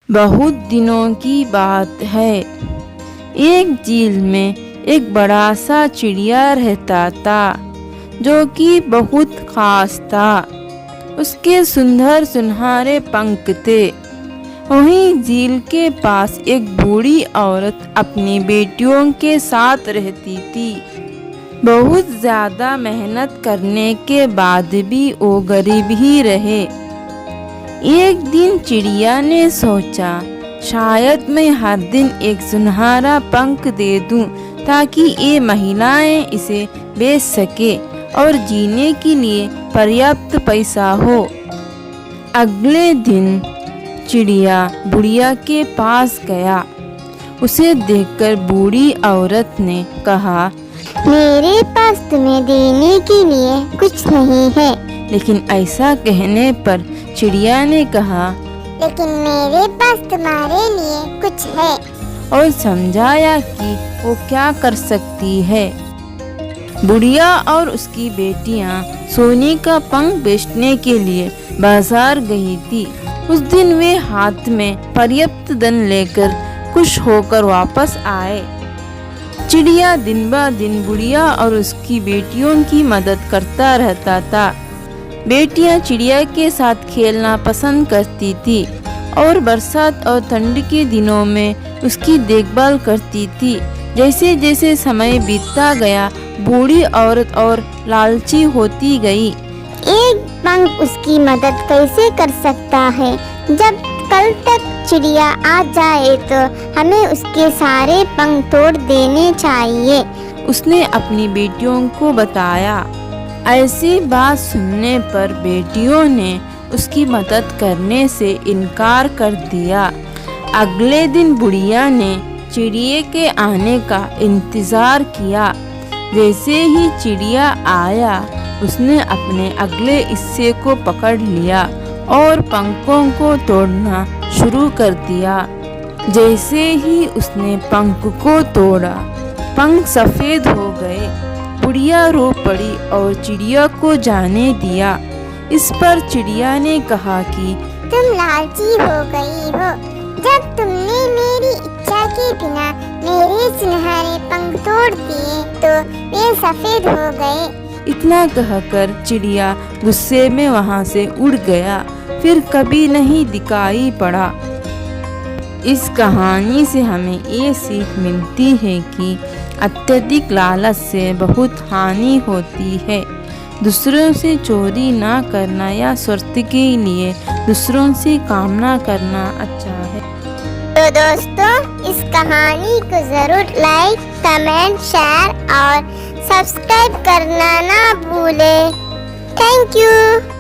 बहुत दिनों की बात है। एक झील में एक बड़ा सा चिड़िया रहता था जो कि बहुत खास था। उसके सुंदर सुनहरे पंख थे। वहीं झील के पास एक बूढ़ी औरत अपनी बेटियों के साथ रहती थी। बहुत ज़्यादा मेहनत करने के बाद भी वो गरीब ही रहे। एक दिन चिड़िया ने सोचा, शायद मैं हर दिन एक सुनहरा पंख दे दूं ताकि ये महिलाएं इसे बेच सके और जीने के लिए पर्याप्त पैसा हो। अगले दिन चिड़िया बुढ़िया के पास गया। उसे देखकर बूढ़ी औरत ने कहा, मेरे पास तुम्हें देने के लिए कुछ नहीं है। लेकिन ऐसा कहने पर चिड़िया ने कहा, लेकिन मेरे पास तुम्हारे लिए कुछ है। और समझाया कि वो क्या कर सकती है। बुढ़िया और उसकी बेटियां सोने का पंख बेचने के लिए बाजार गई थी। उस दिन वे हाथ में पर्याप्त धन लेकर खुश होकर वापस आए। चिड़िया दिन ब दिन बुढ़िया और उसकी बेटियों की मदद करता रहता था। बेटियां चिड़िया के साथ खेलना पसंद करती थी और बरसात और ठंड के दिनों में उसकी देखभाल करती थी। जैसे जैसे समय बीतता गया, बूढ़ी औरत और लालची होती गई। एक पंख उसकी मदद कैसे कर सकता है? जब कल तक चिड़िया आ जाए तो हमें उसके सारे पंख तोड़ देने चाहिए। उसने अपनी बेटियों को बताया। ऐसी बात सुनने पर बेटियों ने उसकी मदद करने से इनकार कर दिया। अगले दिन बुढ़िया ने चिड़िया के आने का इंतजार किया। जैसे ही चिड़िया आया, उसने अपने अगले हिस्से को पकड़ लिया और पंखों को तोड़ना शुरू कर दिया। जैसे ही उसने पंख को तोड़ा, पंख सफेद हो गए। बुढ़िया रो पड़ी और चिड़िया को जाने दिया। इस पर चिड़िया ने कहा कि तुम लालची हो गई हो। जब तुमने मेरी इच्छा के बिना मेरे सुनहरे पंख तोड़ दिए तो वे सफेद हो गए। इतना कहकर चिड़िया गुस्से में वहां से उड़ गया, फिर कभी नहीं दिखाई पड़ा। इस कहानी से हमें ये सीख मिलती है कि अत्यधिक लालच से बहुत हानि होती है। दूसरों से चोरी ना करना या स्वार्थ के लिए दूसरों से कामना करना अच्छा है। तो दोस्तों, इस कहानी को जरूर लाइक, कमेंट, शेयर और सब्सक्राइब करना ना भूलें। Thank you.